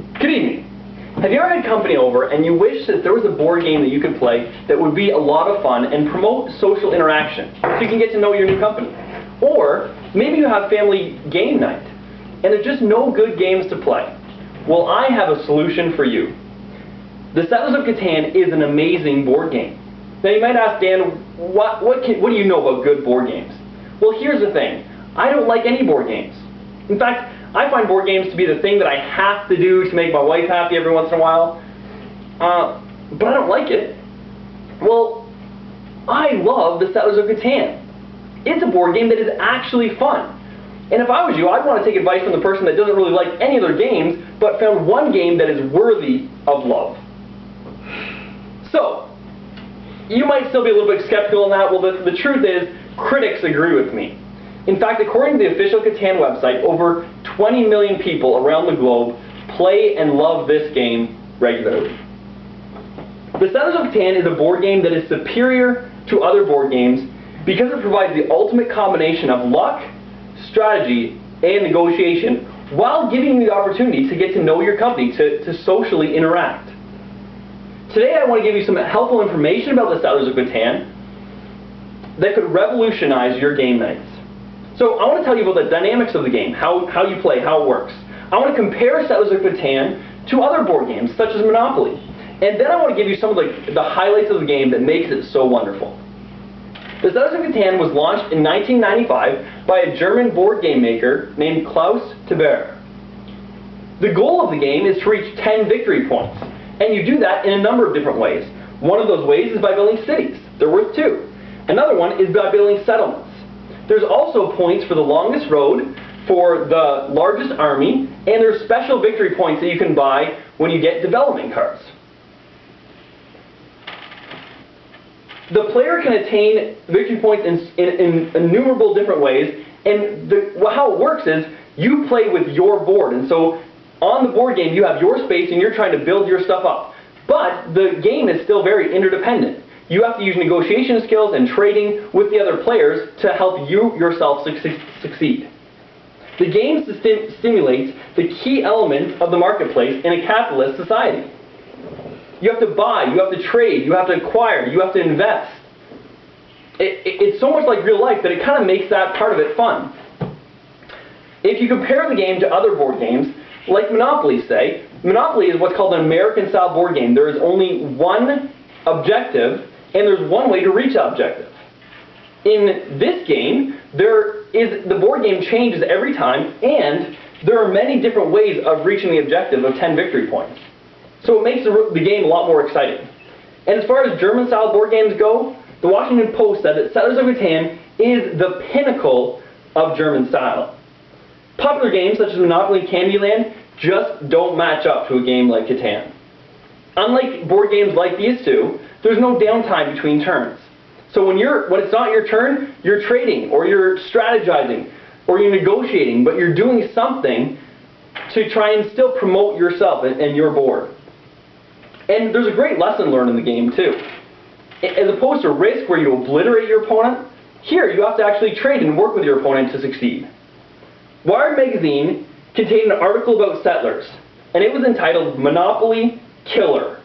Good evening. Have you ever had company over and you wish that there was a board game that you could play that would be a lot of fun and promote social interaction so you can get to know your new company? Or maybe you have family game night and there's just no good games to play. Well, I have a solution for you. The Settlers of Catan is an amazing board game. Now you might ask, Dan, what do you know about good board games? Well, here's the thing. I don't like any board games. In fact, I find board games to be the thing that I have to do to make my wife happy every once in a while. But I don't like it. Well, I love the Settlers of Catan. It's a board game that is actually fun. And if I was you, I'd want to take advice from the person that doesn't really like any other games, but found one game that is worthy of love. So, you might still be a little bit skeptical on that. Well, the truth is, critics agree with me. In fact, according to the official Catan website, over 20 million people around the globe play and love this game regularly. The Settlers of Catan is a board game that is superior to other board games because it provides the ultimate combination of luck, strategy, and negotiation while giving you the opportunity to get to know your company, to socially interact. Today I want to give you some helpful information about the Settlers of Catan that could revolutionize your game nights. So I want to tell you about the dynamics of the game, how you play, how it works. I want to compare Settlers of Catan to other board games, such as Monopoly. And then I want to give you some of the highlights of the game that makes it so wonderful. The Settlers of Catan was launched in 1995 by a German board game maker named Klaus Teuber. The goal of the game is to reach 10 victory points. And you do that in a number of different ways. One of those ways is by building cities. They're worth 2. Another one is by building settlements. There's also points for the longest road, for the largest army, and there's special victory points that you can buy when you get development cards. The player can attain victory points in innumerable different ways, and how it works is you play with your board, and so on the board game you have your space and you're trying to build your stuff up. But the game is still very interdependent. You have to use negotiation skills and trading with the other players to help you yourself succeed. The game stimulates the key elements of the marketplace in a capitalist society. You have to buy, you have to trade, you have to acquire, you have to invest. It's so much like real life that it kind of makes that part of it fun. If you compare the game to other board games, like Monopoly, say, Monopoly is what's called an American-style board game. There is only one objective, and there's one way to reach that objective. In this game, the board game changes every time, and there are many different ways of reaching the objective of 10 victory points. So it makes the game a lot more exciting. And as far as German-style board games go, the Washington Post said that Settlers of Catan is the pinnacle of German style. Popular games such as Monopoly and Candyland just don't match up to a game like Catan. Unlike board games like these two, there's no downtime between turns. So when it's not your turn, you're trading, or you're strategizing, or you're negotiating, but you're doing something to try and still promote yourself and your board. And there's a great lesson learned in the game too. As opposed to Risk, where you obliterate your opponent, here you have to actually trade and work with your opponent to succeed. Wired magazine contained an article about Settlers, and it was entitled Monopoly Killer.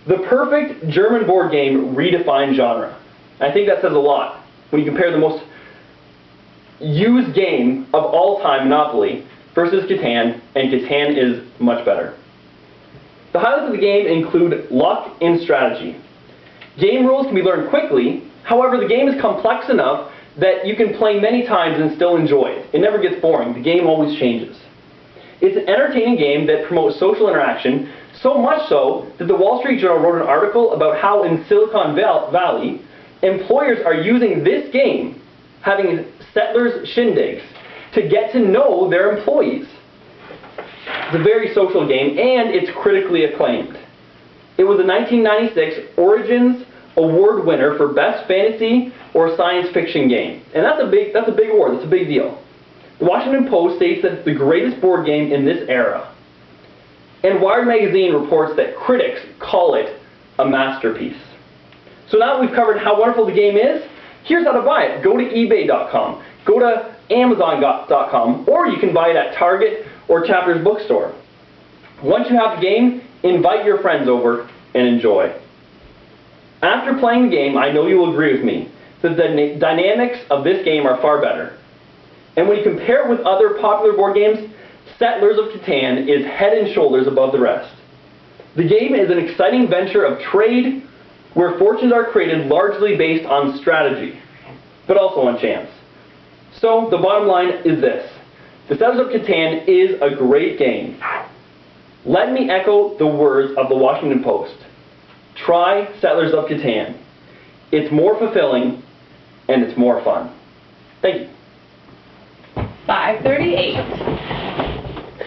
The perfect German board game redefined genre. I think that says a lot when you compare the most used game of all time, Monopoly, versus Catan, and Catan is much better. The highlights of the game include luck and strategy. Game rules can be learned quickly, however the game is complex enough that you can play many times and still enjoy it. It never gets boring. The game always changes. It's an entertaining game that promotes social interaction, so much so that the Wall Street Journal wrote an article about how in Silicon Valley, employers are using this game, having settlers shindigs, to get to know their employees. It's a very social game, and it's critically acclaimed. It was a 1996 Origins Award winner for Best Fantasy or Science Fiction Game. And that's a big award, that's a big deal. The Washington Post states that it's the greatest board game in this era. And Wired magazine reports that critics call it a masterpiece. So now that we've covered how wonderful the game is, here's how to buy it. Go to eBay.com, go to Amazon.com, or you can buy it at Target or Chapters Bookstore. Once you have the game, invite your friends over and enjoy. After playing the game, I know you will agree with me that the dynamics of this game are far better. And when you compare it with other popular board games, Settlers of Catan is head and shoulders above the rest. The game is an exciting venture of trade where fortunes are created largely based on strategy, but also on chance. So the bottom line is this. The Settlers of Catan is a great game. Let me echo the words of the Washington Post. Try Settlers of Catan. It's more fulfilling and it's more fun. Thank you. 5:38.